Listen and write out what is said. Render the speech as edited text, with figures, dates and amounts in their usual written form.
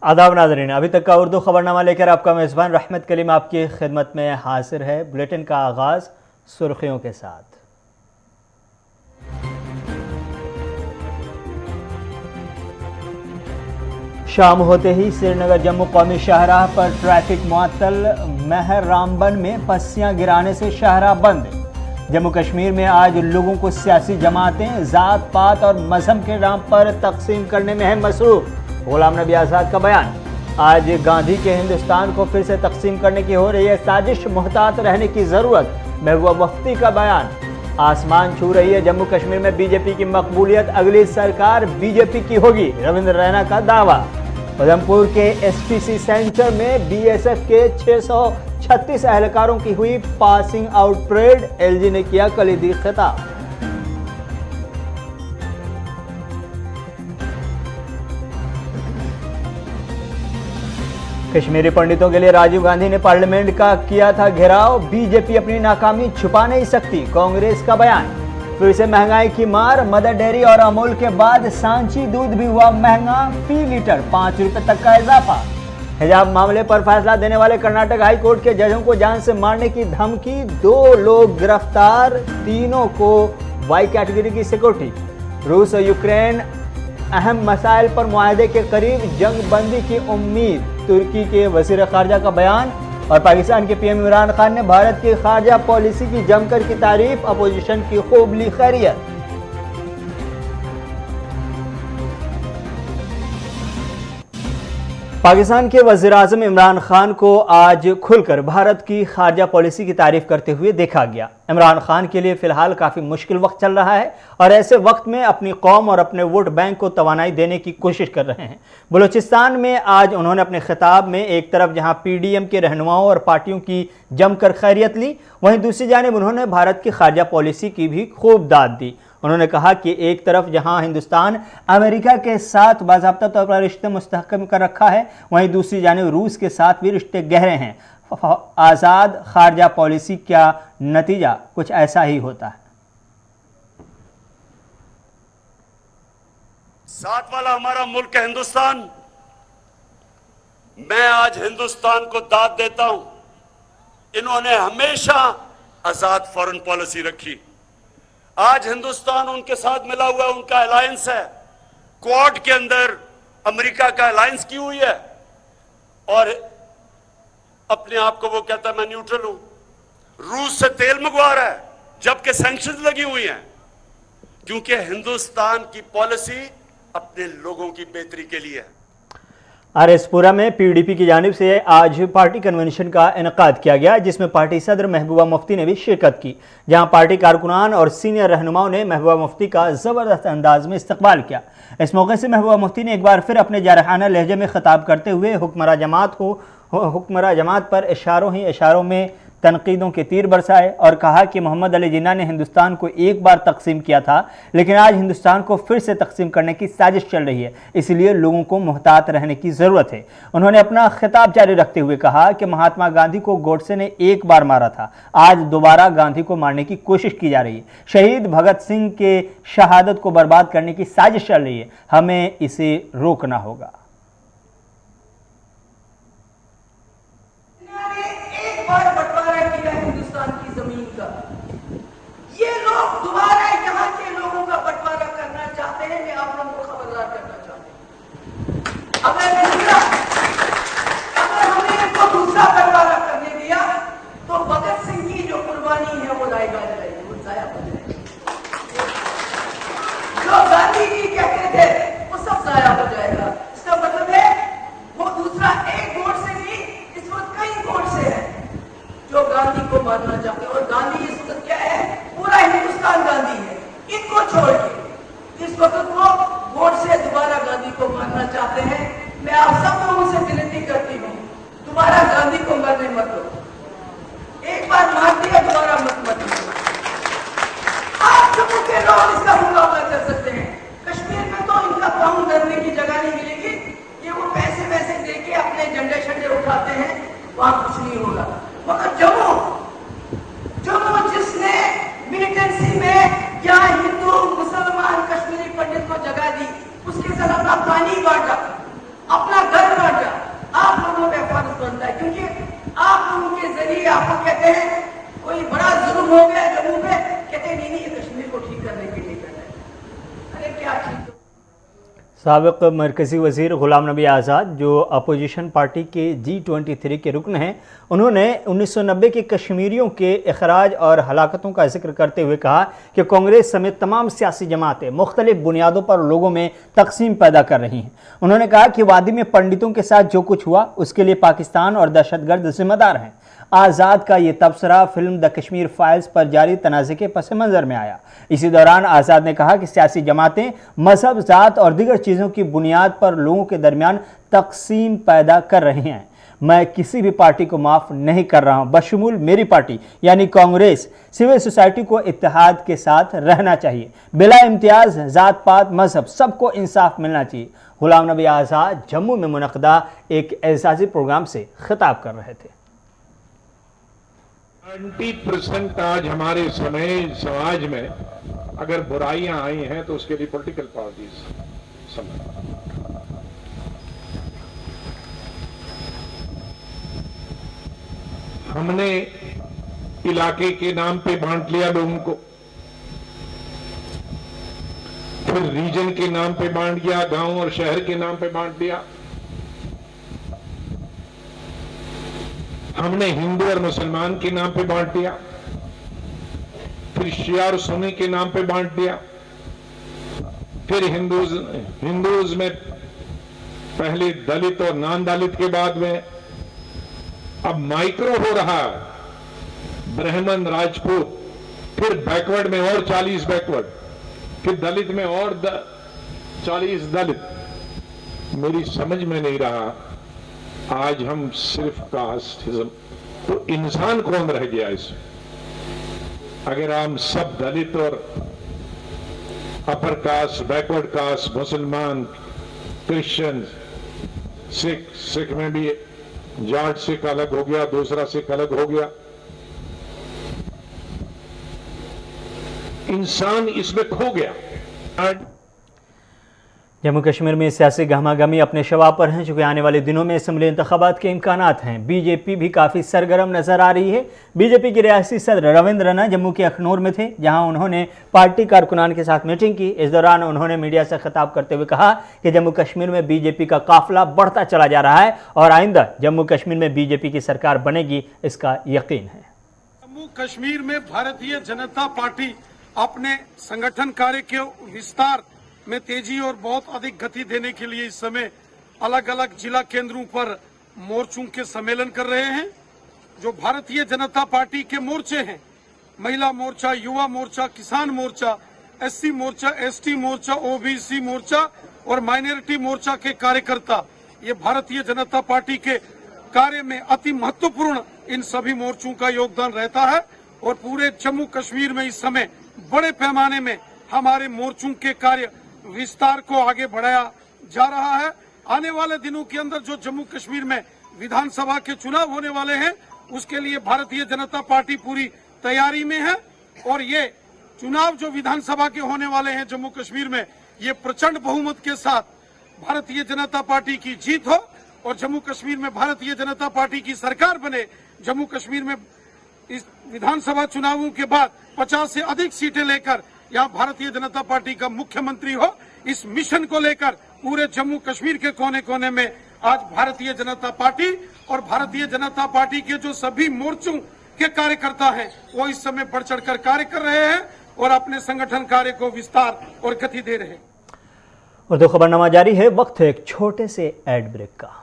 आदाब नाज़रीन, अभी तक का उर्दू खबरनामा लेकर आपका मेज़बान रहमत कलीम आपकी खिदमत में हाजिर है। बुलेटिन का आगाज़ सुर्खियों के साथ। शाम होते ही श्रीनगर जम्मू कौमी शाहराह पर ट्रैफिक मुअत्तल। महर रामबन में पस्सियां गिराने से शाहराह बंद। जम्मू कश्मीर में आज लोगों को सियासी जमातें ज़ात पात और मजहब के नाम पर तकसीम करने में है मसरूफ। गुलाम नबी आज़ाद का बयान। आज गांधी के हिंदुस्तान को फिर से तकसीम करने की हो रही है साजिश, मुहतात रहने की ज़रूरत। महबूबा मुफ्ती का बयान। आसमान छू रही है जम्मू कश्मीर में बीजेपी की मकबूलियत, अगली सरकार बीजेपी की होगी, रविंद्र रैना का दावा। उधमपुर के एसपीसी सेंटर में बीएसएफ के 636 एहलकारों की हुई पासिंग आउट परेड। एलजी ने किया कलीदी खिताब। कश्मीरी पंडितों के लिए राजीव गांधी ने पार्लियामेंट का किया था घेराव। बीजेपी अपनी नाकामी छुपा नहीं सकती, कांग्रेस का बयान। फिर से महंगाई की मार, मदर डेयरी और अमूल के बाद सांची दूध भी हुआ महंगा, फी लीटर 5 रुपए तक का इजाफा। हिजाब मामले पर फैसला देने वाले कर्नाटक हाई कोर्ट के जजों को जान से मारने की धमकी, 2 लोग गिरफ्तार, तीनों को वाई कैटेगरी की सिक्योरिटी। रूस और यूक्रेन अहम मसाइल पर मुआहदे के करीब, जंग बंदी की उम्मीद। तुर्की के वज़ीर ख़ारजा का बयान और पाकिस्तान के पीएम इमरान खान ने भारत की ख़ारजा पॉलिसी की जमकर की तारीफ, अपोजिशन की खूब ली खैरियत। पाकिस्तान के वज़ीर-ए-आज़म इमरान खान को आज खुलकर भारत की खारजा पॉलिसी की तारीफ करते हुए देखा गया। इमरान खान के लिए फिलहाल काफ़ी मुश्किल वक्त चल रहा है और ऐसे वक्त में अपनी कौम और अपने वोट बैंक को तवानाई देने की कोशिश कर रहे हैं। बलूचिस्तान में आज उन्होंने अपने खिताब में एक तरफ जहां पीडीएम के रहनुमाओं और पार्टियों की जमकर खैरियत ली, वहीं दूसरी जानिब उन्होंने भारत की खारजा पॉलिसी की भी खूब दाद दी। उन्होंने कहा कि एक तरफ जहां हिंदुस्तान अमेरिका के साथ बाज़ाब्ता तौर पर रिश्ते मुस्तहकम कर रखा है, वहीं दूसरी जानिब रूस के साथ भी रिश्ते गहरे हैं। आज़ाद खारजा पॉलिसी का नतीजा कुछ ऐसा ही होता है। साथ वाला हमारा मुल्क है हिंदुस्तान। मैं आज हिंदुस्तान को दाद देता हूं, इन्होंने हमेशा आजाद फॉरेन पॉलिसी रखी। आज हिंदुस्तान उनके साथ मिला हुआ है, उनका अलायंस है। क्वाड के अंदर अमेरिका का अलायंस की हुई है और अपने आप को वो कहता है मैं न्यूट्रल हूं। रूस से तेल मंगवा रहा है जबकि सैंक्शंस लगी हुई हैं, क्योंकि हिंदुस्तान की पॉलिसी अपने लोगों की बेहतरी के लिए है। आरएसपुरा में पीडीपी की जानिब से आज पार्टी कन्वेंशन का इनेकाद किया गया, जिसमें पार्टी सदर महबूबा मुफ्ती ने भी शिरकत की। जहां पार्टी कारकुनान और सीनियर रहनुमाओं ने महबूबा मुफ्ती का ज़बरदस्त अंदाज में इस्तकबाल किया। इस मौके से महबूबा मुफ्ती ने एक बार फिर अपने जारहाना लहजे में खिताब करते हुए हुक्मरान जमात पर इशारों ही इशारों में तनकीदों के तीर बरसाए और कहा कि मोहम्मद अली जिन्ना ने हिंदुस्तान को एक बार तकसीम किया था, लेकिन आज हिंदुस्तान को फिर से तकसीम करने की साजिश चल रही है, इसलिए लोगों को मुहतात रहने की ज़रूरत है। उन्होंने अपना खिताब जारी रखते हुए कहा कि महात्मा गांधी को गोडसे ने एक बार मारा था, आज दोबारा गांधी को मारने की कोशिश की जा रही है। शहीद भगत सिंह के शहादत को बर्बाद करने की साजिश चल रही है, हमें इसे रोकना होगा। हिंदुस्तान की जमीन का ये लोग दोबारा यहाँ के लोगों का बंटवारा करना चाहते हैं। मैं आप लोगों को खबरदार करना चाहता हूँ, अगर हमने इनको दूसरा बंटवारा करने दिया तो भगत सिंह की जो कुर्बानी है वो जाया जाएगी, वो जाया हो जाएगी। जो गांधी जी कहते थे वो सब जाया हो जाएगा। इसका मतलब है वो दूसरा एक वोट से नहीं, इस वक्त कई वोट से है जो गांधी को मारना चाहते हैं। और गांधी इस वक्त क्या है, पूरा हिंदुस्तान गांधी है। इनको छोड़ के इस वक्त वो वोट से दोबारा गांधी को मारना चाहते हैं। मैं आप सब लोगों से विनती करती हूँ, दोबारा गांधी को मरने मत दो। एक बार मार दिया, दोबारा मत दो। आप जम्मू के लोग इसका मुकाबला कर सकते हैं। कश्मीर में तो इनका पाँव धरने की जगह नहीं मिलेगी। ये वो पैसे वैसे दे के अपने झंडे शंडे उठाते हैं, वहां कुछ नहीं होगा। मगर जम्मू जिसने मिलिटेंसी में या हिंदू मुसलमान कश्मीरी पंडित को जगह दी, उसके साथ अपना पानी बांटा, अपना घर बांटा, साबिक मरकज़ी वज़ीर ग़ुलाम नबी आज़ाद जो अपोजिशन पार्टी के G23 के रुकन हैं, उन्होंने 1990 के कश्मीरियों के अखराज और हलाकतों का जिक्र करते हुए कहा कि कांग्रेस समेत तमाम सियासी जमातें मुख्तलिफ बुनियादों पर लोगों में तकसीम पैदा कर रही हैं। उन्होंने कहा कि वादी में पंडितों के साथ जो कुछ हुआ उसके लिए पाकिस्तान और दहशतगर्द जिम्मेदार हैं। आज़ाद का ये तबसरा फिल्म द कश्मीर फाइल्स पर जारी तनाज़े के पस मंज़र में आया। इसी दौरान आज़ाद ने कहा कि सियासी जमातें मजहब, ज़ात और दीगर चीज़ों की बुनियाद पर लोगों के दरमियान तकसीम पैदा कर रही हैं। मैं किसी भी पार्टी को माफ़ नहीं कर रहा हूँ, बशमूल मेरी पार्टी यानी कांग्रेस। सिविल सोसाइटी को इत्तेहाद के साथ रहना चाहिए, बिला इम्तियाज़, ज़ात पात, मजहब, सबको इंसाफ मिलना चाहिए। ग़ुलाम नबी आज़ाद जम्मू में मुनक़दा एक एजाज़ी प्रोग्राम से खिताब कर रहे थे। 90% आज हमारे समाज में अगर बुराइयां आई हैं तो उसके लिए पॉलिटिकल पार्टीज हमने इलाके के नाम पे बांट लिया लोगों को, फिर रीजन के नाम पे बांट दिया, गांव और शहर के नाम पे बांट दिया। हमने हिंदू और मुसलमान के नाम पे बांट दिया, फिर शिया और सुन्नी के नाम पे बांट दिया, फिर हिंदूज में पहले दलित और नॉन दलित के बाद में अब माइक्रो हो रहा है, ब्राह्मण, राजपूत, फिर बैकवर्ड में और 40 बैकवर्ड, फिर दलित में और 40 दलित। मेरी समझ में नहीं रहा आज हम सिर्फ कास्टिज्म, तो इंसान कौन रह गया इसमें? अगर हम सब दलित और अपर कास्ट, बैकवर्ड कास्ट, मुसलमान, क्रिश्चियन, सिख में भी जाट सिख अलग हो गया, दूसरा सिख अलग हो गया, इंसान इसमें खो गया। जम्मू कश्मीर में सियासी गहमागमी अपने शबाब पर हैं, चूँकि आने वाले दिनों में असम्बली इंतखाबात के इम्कानात हैं। बीजेपी भी काफ़ी सरगर्म नज़र आ रही है। बीजेपी के रियासी सदर रविंद्र रैना जम्मू के अखनूर में थे, जहां उन्होंने पार्टी कारकुनान के साथ मीटिंग की। इस दौरान उन्होंने मीडिया से खिताब करते हुए कहा कि जम्मू कश्मीर में बीजेपी का काफिला बढ़ता चला जा रहा है और आइंदा जम्मू कश्मीर में बीजेपी की सरकार बनेगी, इसका यकीन है। जम्मू कश्मीर में भारतीय जनता पार्टी अपने संगठन कार्य के विस्तार में तेजी और बहुत अधिक गति देने के लिए इस समय अलग अलग जिला केंद्रों पर मोर्चों के सम्मेलन कर रहे हैं। जो भारतीय जनता पार्टी के मोर्चे हैं, महिला मोर्चा, युवा मोर्चा, किसान मोर्चा, एससी मोर्चा, एसटी मोर्चा, ओबीसी मोर्चा और माइनॉरिटी मोर्चा के कार्यकर्ता, ये भारतीय जनता पार्टी के कार्य में अति महत्वपूर्ण इन सभी मोर्चों का योगदान रहता है। और पूरे जम्मू कश्मीर में इस समय बड़े पैमाने में हमारे मोर्चों के कार्य विस्तार को आगे बढ़ाया जा रहा है। आने वाले दिनों के अंदर जो जम्मू कश्मीर में विधानसभा के चुनाव होने वाले हैं, उसके लिए भारतीय जनता पार्टी पूरी तैयारी में है। और ये चुनाव जो विधानसभा के होने वाले हैं जम्मू कश्मीर में, ये प्रचंड बहुमत के साथ भारतीय जनता पार्टी की जीत हो और जम्मू कश्मीर में भारतीय जनता पार्टी की सरकार बने। जम्मू कश्मीर में इस विधानसभा चुनावों के बाद 50 से अधिक सीटें लेकर यहाँ भारतीय जनता पार्टी का मुख्यमंत्री हो, इस मिशन को लेकर पूरे जम्मू कश्मीर के कोने कोने में आज भारतीय जनता पार्टी और भारतीय जनता पार्टी के जो सभी मोर्चों के कार्यकर्ता हैं, वो इस समय बढ़ चढ़कर कार्य कर रहे हैं और अपने संगठन कार्य को विस्तार और गति दे रहे हैं। उर्दू खबरनामा जारी है, वक्त है एक छोटे से एड ब्रेक का।